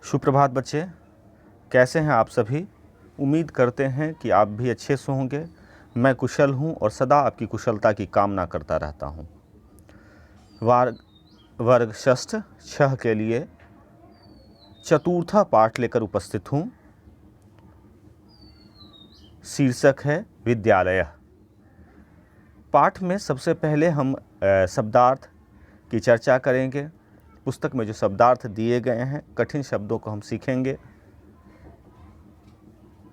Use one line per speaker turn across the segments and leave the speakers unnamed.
सुप्रभात बच्चे, कैसे हैं आप सभी। उम्मीद करते हैं कि आप भी अच्छे से होंगे। मैं कुशल हूं और सदा आपकी कुशलता की कामना करता रहता हूं। वर्ग षष्ठ 6 के लिए चतुर्था पाठ लेकर उपस्थित हूं। शीर्षक है विद्यालय। पाठ में सबसे पहले हम शब्दार्थ की चर्चा करेंगे। पुस्तक में जो शब्दार्थ दिए गए हैं, कठिन शब्दों को हम सीखेंगे,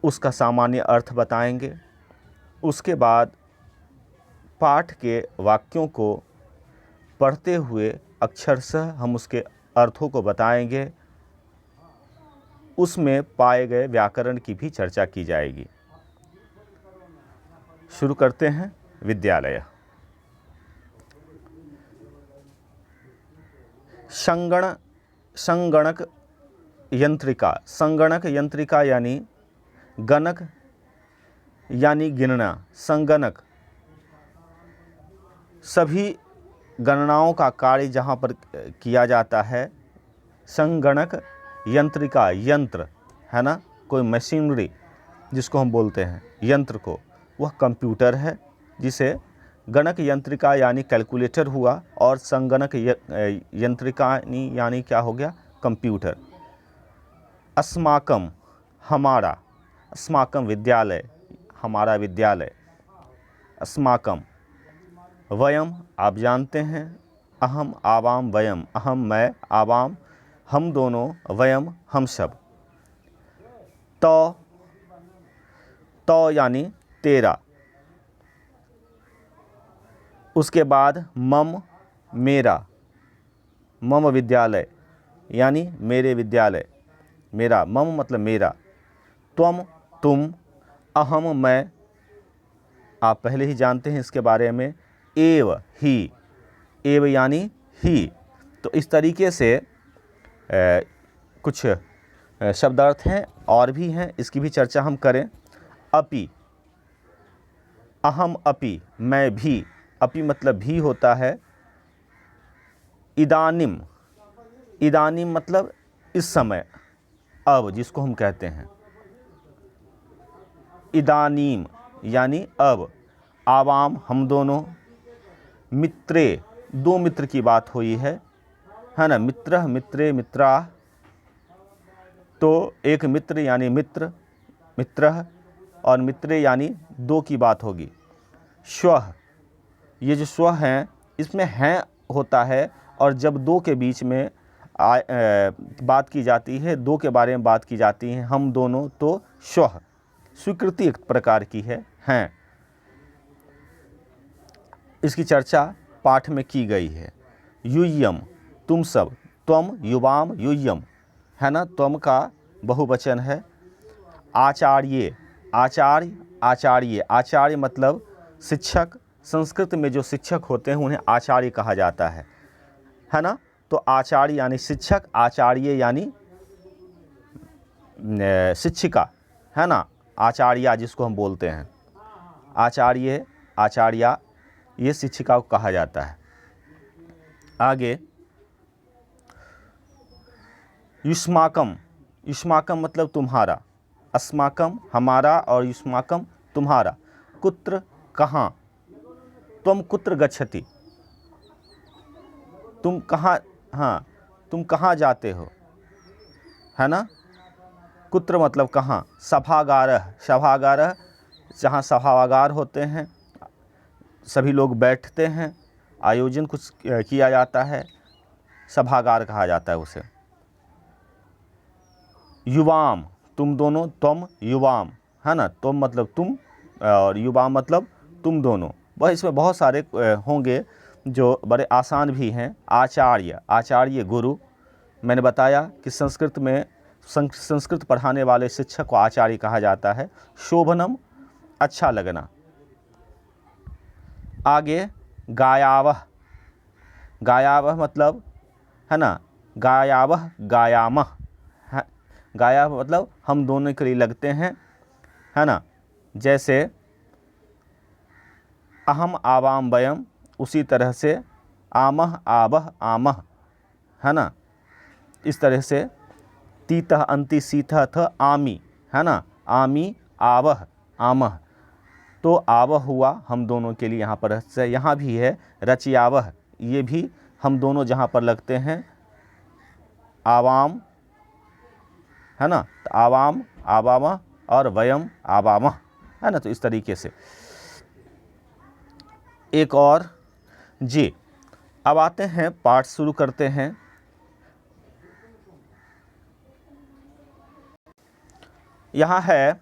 उसका सामान्य अर्थ बताएंगे। उसके बाद पाठ के वाक्यों को पढ़ते हुए अक्षरशः हम उसके अर्थों को बताएंगे। उसमें पाए गए व्याकरण की भी चर्चा की जाएगी। शुरू करते हैं। विद्यालय। संगणक यंत्रिका। संगणक यंत्रिका यानी गणक यानी गिनना। संगणक सभी गणनाओं का कार्य जहाँ पर किया जाता है। संगणक यंत्रिका, यंत्र है ना, कोई मशीनरी जिसको हम बोलते हैं यंत्र को, वह कंप्यूटर है, जिसे गणक यंत्रिका यानी कैलकुलेटर हुआ और संगणक यंत्रिका यानी क्या हो गया, कंप्यूटर। अस्माकम हमारा, अस्माकम विद्यालय, हमारा विद्यालय। अस्माकम वयम आप जानते हैं। अहम आवाम वयम, अहम मैं, आवाम हम दोनों, वयम हम सब। तो यानी तेरा। उसके बाद मम मेरा, मम विद्यालय यानी मेरे विद्यालय, मेरा। मम मतलब मेरा। त्वम तुम, अहम मैं, आप पहले ही जानते हैं इसके बारे में। एव ही, एव यानी ही। तो इस तरीके से कुछ शब्दार्थ हैं और भी हैं, इसकी भी चर्चा हम करें। अपि, अहम अपि मैं भी, अपि मतलब भी होता है। इदानिम, इदानिम मतलब इस समय, अब जिसको हम कहते हैं। इदानीम यानी अब। आवाम हम दोनों। मित्रे, दो मित्र की बात हुई है ना। मित्र, मित्रे, मित्रा। तो एक मित्र यानी मित्र, मित्रः, और मित्रे यानी दो की बात होगी। श्वः, ये जो स्व हैं इसमें हैं होता है, और जब दो के बीच में बात की जाती है, दो के बारे में बात की जाती है, हम दोनों, तो श्वः स्वीकृति एक प्रकार की है, हैं। इसकी चर्चा पाठ में की गई है। यूयम तुम सब, त्वम युवाम यूयम है ना, त्वम का बहुवचन है। आचार्य, आचार्य, आचार्य, आचार्य मतलब शिक्षक। संस्कृत में जो शिक्षक होते हैं उन्हें आचार्य कहा जाता है ना। तो आचार्य यानी शिक्षक, आचार्य यानी शिक्षिका है ना, आचार्या जिसको हम बोलते हैं। आचार्य, आचार्या, ये शिक्षिका को कहा जाता है। आगे युष्माकम, युष्माकम मतलब तुम्हारा। अस्माकम हमारा और युष्माकम तुम्हारा। कुत्र कहाँ, त्वम कुत्र गच्छति, तुम कहाँ, हाँ तुम कहाँ जाते हो, है ना। कुत्र मतलब कहाँ। सभागारः, सभागारः जहाँ सभागार होते हैं, सभी लोग बैठते हैं, आयोजन कुछ किया जाता है, सभागार कहा जाता है उसे। युवाम तुम दोनों, त्वम युवाम है ना, त्वम मतलब तुम और युवाम मतलब तुम दोनों। वह इसमें बहुत सारे होंगे जो बड़े आसान भी हैं। आचार्य, आचार्य गुरु। मैंने बताया कि संस्कृत में संस्कृत पढ़ाने वाले शिक्षक को आचार्य कहा जाता है। शोभनम अच्छा लगना। आगे गायावह, गायावह मतलब है ना, गायावह गायामह, गाया मतलब हम दोनों के लिए लगते हैं, है ना। जैसे अहम आवाम वयम, उसी तरह से आमह आबह आमह, है ना। इस तरह से तीतः अंति सीतः थ आमी, है ना, आमी आवह आमह, तो आवह हुआ हम दोनों के लिए यहाँ पर। यहाँ भी है रचियावह, ये भी हम दोनों जहाँ पर लगते हैं आवाम, है ना, तो आवाम आवामह और वयम आवामह, है ना, तो इस तरीके से। एक और जी, अब आते हैं पाठ शुरू करते हैं। यहाँ है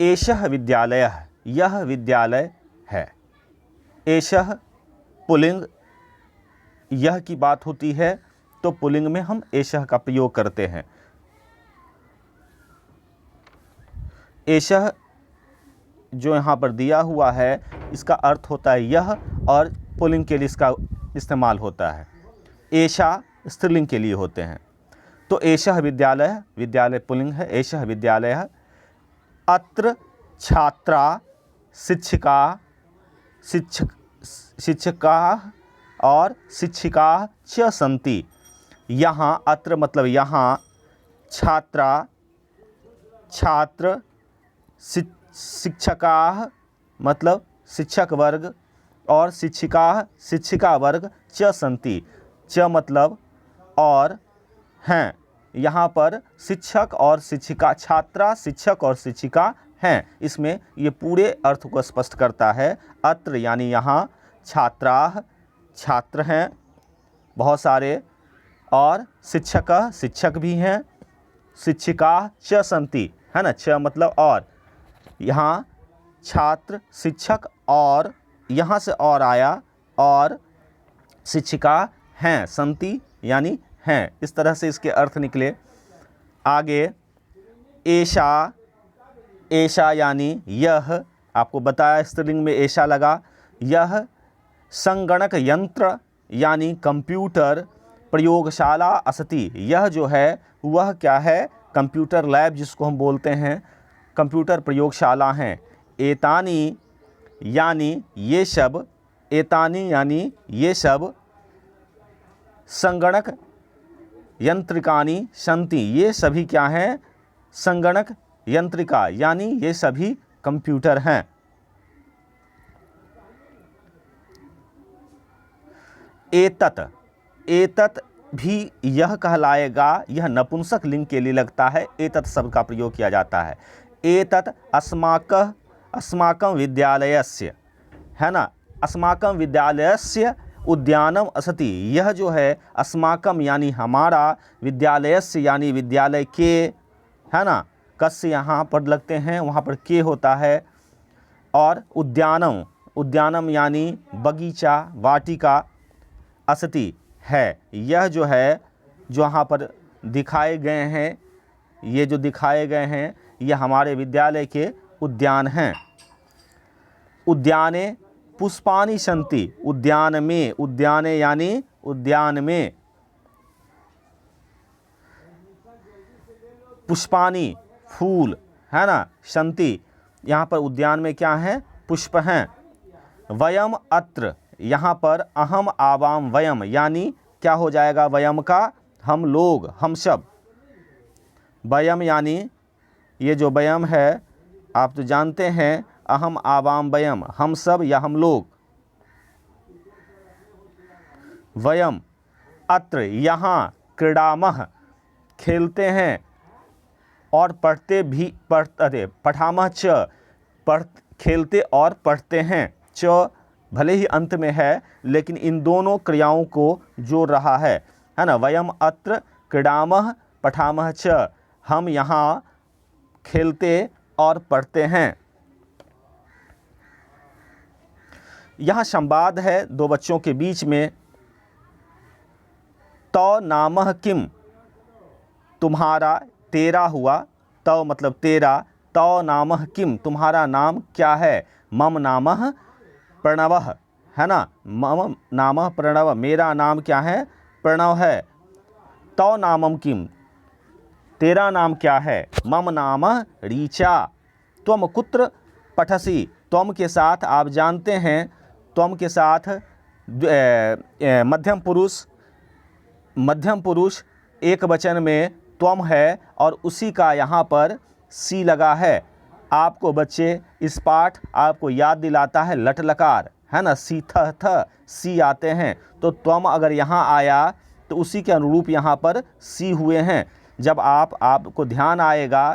एषः विद्यालयः, यह विद्यालय है। एषः पुल्लिंग, यह की बात होती है तो पुल्लिंग में हम एषः का प्रयोग करते हैं। एषः जो यहाँ पर दिया हुआ है इसका अर्थ होता है यह, और पुल्लिंग के लिए इसका इस्तेमाल होता है। एषा स्त्रीलिंग के लिए होते हैं। तो एषः विद्यालय, विद्यालय पुल्लिंग है, एषः विद्यालयः। अत्र छात्रा शिक्षिका शिक्षका और शिक्षिका च सन्ति। यहाँ अत्र मतलब यहाँ, छात्रा छात्र, शिक्षका मतलब शिक्षक वर्ग, और शिक्षिका शिक्षिका वर्ग च सन्ति, च मतलब और हैं। यहाँ पर शिक्षक और शिक्षिका, छात्रा शिक्षक और शिक्षिका हैं, इसमें ये पूरे अर्थ को स्पष्ट करता है। अत्र यानी यहाँ, छात्राः छात्र हैं बहुत सारे, और शिक्षक शिक्षक भी हैं, शिक्षिका च सन्ति, है ना, च मतलब और। यहाँ छात्र शिक्षक और, यहाँ से और आया, और शिक्षिका हैं, सन्ति यानी हैं, इस तरह से इसके अर्थ निकले। आगे एषा, एषा यानी यह, आपको बताया स्त्रीलिंग में एषा लगा। यह संगणक यंत्र यानी कंप्यूटर प्रयोगशाला अस्ति, यह जो है वह क्या है, कंप्यूटर लैब जिसको हम बोलते हैं, कंप्यूटर प्रयोगशाला हैं। एतानी यानी ये सब, एतानी यानी ये सब, संगणक यंत्रिकानि सन्ति, ये सभी क्या हैं, संगणक यंत्रिका यानी ये सभी कंप्यूटर हैं। एतत, एतत भी यह कहलाएगा, यह नपुंसक लिंग के लिए लगता है, एतत शब्द का प्रयोग किया जाता है। एतत अस्माकं, अस्माकं विद्यालयस्य, है ना, अस्माकं विद्यालयस्य उद्यानम अस्ति, यह जो है अस्माकं यानी हमारा, विद्यालयस्य यानी विद्यालय के, है ना, कस्य यहाँ पर लगते हैं, वहाँ पर के होता है, और उद्यानम, उद्यानम यानी बगीचा वाटिका, अस्ति है, यह जो है जो यहाँ पर दिखाए गए हैं, ये जो दिखाए गए हैं ये हमारे विद्यालय के उद्यान हैं। उद्याने पुष्पानि सन्ति, उद्यान में, उद्याने यानी उद्यान में, पुष्पानि फूल, है ना, सन्ति यहाँ पर उद्यान में क्या है, पुष्प हैं। वयम अत्र, यहाँ पर अहम आवाम वयम यानी क्या हो जाएगा, वयम का हम लोग, हम सब। वयम यानी ये जो वयम है आप तो जानते हैं, अहम आवाम वयम, हम सब या हम लोग। वयम अत्र यहाँ, क्रीडामः खेलते हैं, और पढ़ते भी, पढ़ते, पठामः च खेलते और पढ़ते हैं, च भले ही अंत में है लेकिन इन दोनों क्रियाओं को जोड़ रहा है ना। वयम अत्र क्रीडामः पठामः च, हम यहाँ खेलते और पढ़ते हैं। यहाँ संवाद है दो बच्चों के बीच में। तौ नामः किम, तुम्हारा, तेरा हुआ, तौ मतलब तेरा, तौ नामः किम तुम्हारा नाम क्या है, मम नामः प्रणवः, है ना, मम नामः प्रणव मेरा नाम क्या है, प्रणव है। तौ नामम किम तेरा नाम क्या है, मम नामः रीचा। त्वम कुत्र पठसि, त्वम के साथ आप जानते हैं, त्वम के साथ मध्यम पुरुष एक वचन में त्वम है और उसी का यहाँ पर सी लगा है। आपको बच्चे इस पाठ आपको याद दिलाता है लट लकार, है ना, सी थ सी आते हैं, तो त्वम अगर यहाँ आया तो उसी के अनुरूप यहाँ पर सी हुए हैं। जब आपको ध्यान आएगा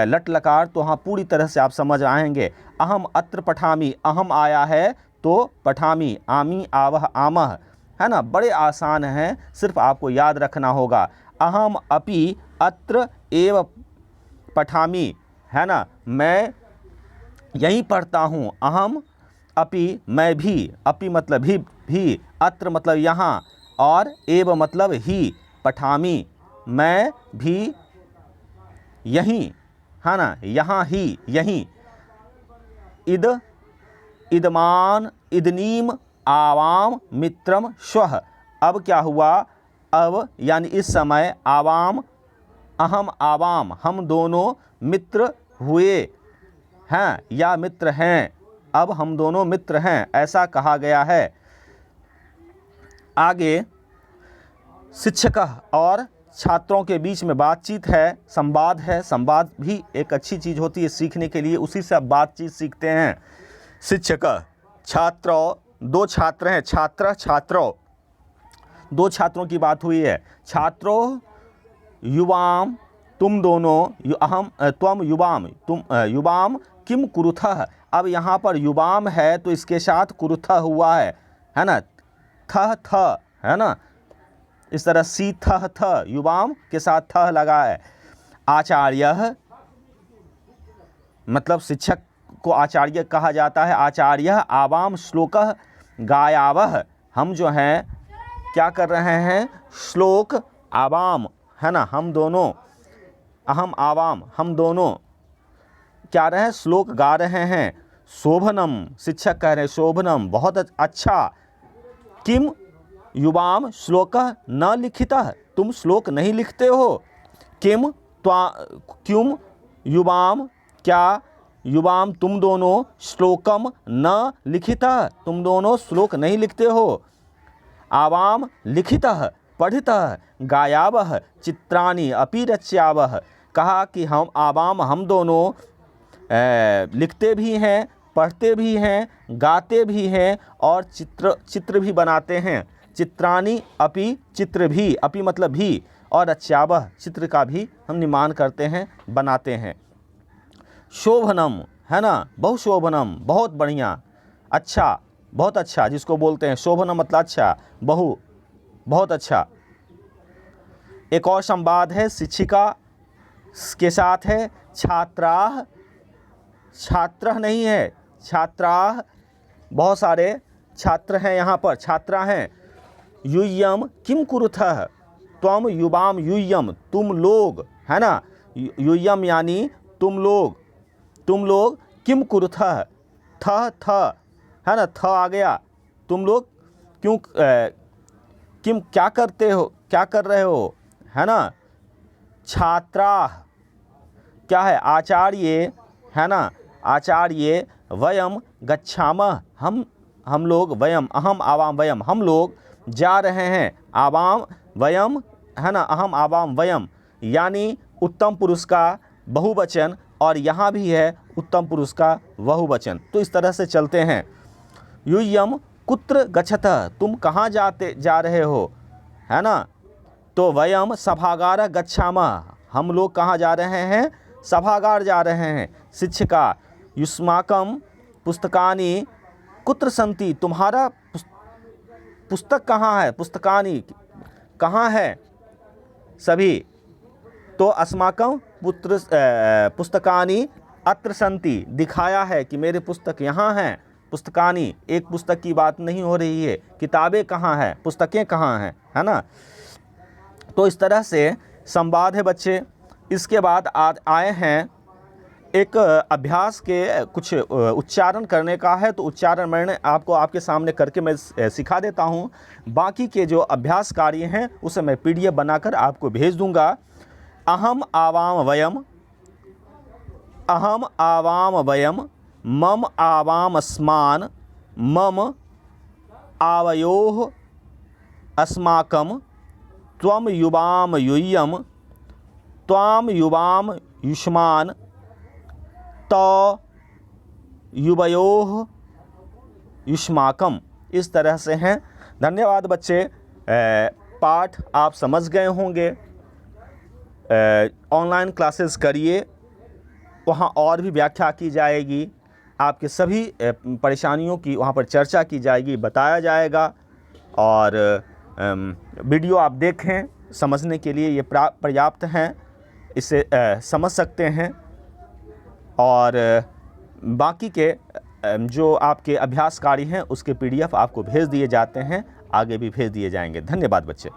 लट लकार तो हाँ पूरी तरह से आप समझ आएंगे। अहम अत्र पठामी, अहम आया है तो पठामी, आमी आवह आमह, है ना, बड़े आसान हैं, सिर्फ आपको याद रखना होगा। अहम अपि अत्र एव पठामी, है ना, मैं यहीं पढ़ता हूँ। अहम अपि मैं भी, अपि मतलब भी, अत्र मतलब यहाँ, और एव मतलब ही, पठामी मैं भी यहीं, है ना, यहाँ ही, यहीं। इदमान इदनीम आवाम मित्रम श्वः। अब क्या हुआ, अब यानी इस समय आवाम, अहम आवाम, हम दोनों मित्र हुए हैं या मित्र हैं, अब हम दोनों मित्र हैं, ऐसा कहा गया है। आगे शिक्षक और छात्रों के बीच में बातचीत है, संवाद है। संवाद भी एक अच्छी चीज़ होती है सीखने के लिए, उसी से आप बातचीत सीखते हैं। शिक्षक छात्रों, दो छात्र हैं, छात्र छात्रों, दो छात्रों की बात हुई है। छात्रों युवाम, तुम दोनों, अहम त्वम युवाम, तुम युवाम किम कुरुथः। अब यहाँ पर युवाम है तो इसके साथ कुरुथः हुआ है ना, थ, है ना, इस तरह सी थ युवाम के साथ थ लगा है। आचार्य मतलब शिक्षक को आचार्य कहा जाता है। आचार्य आवाम श्लोकः गायावः, हम जो हैं क्या कर रहे हैं, श्लोक आवाम, है ना, हम दोनों, अहम आवाम, हम दोनों क्या रहे हैं, श्लोक गा रहे हैं। शोभनम, शिक्षक कह रहे हैं शोभनम बहुत अच्छा। किम युवाम श्लोकः न लिखितः, तुम श्लोक नहीं लिखते हो। किम क्यों युवाम, क्या युवाम तुम दोनों, श्लोकम न लिखितः, तुम दोनों श्लोक नहीं लिखते हो। आवाम लिखितः पठितः गायावः चित्राणि अपि रच्यावः, कहा कि हम आवाम, हम दोनों लिखते भी हैं, पढ़ते भी हैं, गाते भी हैं और चित्र भी बनाते हैं। चित्राणि अपि, चित्र भी, अपि मतलब भी, और रच्यावः चित्र का भी हम निर्माण करते हैं, बनाते हैं। शोभनम, है ना, बहुशोभनम बहुत बढ़िया, अच्छा, बहुत अच्छा, जिसको बोलते हैं शोभनम मतलब अच्छा, बहुत अच्छा। एक और संवाद है शिक्षिका के साथ है। छात्राः, छात्र नहीं है, छात्राः, बहुत सारे छात्र हैं यहाँ पर, छात्रा हैं। यूयम किम कुरुथः, त्वम युवाम यूयम, तुम लोग, है ना, यूयम यानी तुम लोग किम कुरुथः, थ, है ना, थ आ गया, तुम लोग क्यों, किम क्या करते हो, क्या कर रहे हो, है ना। छात्रा क्या है, आचार्य, है ना, आचार्य वयम गच्छामः, हम लोग, वयम अहम आवाम वयम, हम लोग जा रहे हैं, आवाम वयम, है ना, अहम आवाम वयम, यानी उत्तम पुरुष का बहुवचन, और यहाँ भी है उत्तम पुरुष का बहुवचन, तो इस तरह से चलते हैं। यूयम कुत्र गच्छतः, तुम कहाँ जा रहे हो, है ना, तो वयम सभागार गच्छामः, हम लोग कहाँ जा रहे हैं, सभागार जा रहे हैं। शिक्षिका युष्माकम पुस्तकानि कुत्र सन्ति, तुम्हारा पुस्तक कहाँ है, पुस्तकानि कहाँ है सभी, तो अस्माकम पुस्तकानि अत्र सन्ति, दिखाया है कि मेरे पुस्तक यहाँ हैं। पुस्तकानि, एक पुस्तक की बात नहीं हो रही है, किताबें कहाँ हैं, पुस्तकें कहाँ हैं, है ना। तो इस तरह से संवाद है बच्चे। इसके बाद आज आए हैं एक अभ्यास के कुछ उच्चारण करने का है, तो उच्चारण मैंने आपके सामने करके मैं सिखा देता हूँ। बाकी के जो अभ्यास कार्य हैं उसे मैं PDF बनाकर आपको भेज दूँगा। अहम आवाम वयम, अहम आवाम वयम, मम आवाम अस्मान, मम आवयोः अस्माकं, त्वम युवाम यूयम, त्वाम युवाम युष्मान तौ युवयोः युष्माकम, इस तरह से हैं। धन्यवाद बच्चे। पाठ आप समझ गए होंगे। ऑनलाइन क्लासेस करिए, वहाँ और भी व्याख्या की जाएगी, आपके सभी परेशानियों की वहाँ पर चर्चा की जाएगी, बताया जाएगा। और वीडियो आप देखें, समझने के लिए ये पर्याप्त हैं, इसे समझ सकते हैं। और बाकी के जो आपके अभ्यास कार्य हैं उसके PDF आपको भेज दिए जाते हैं, आगे भी भेज दिए जाएंगे। धन्यवाद बच्चे।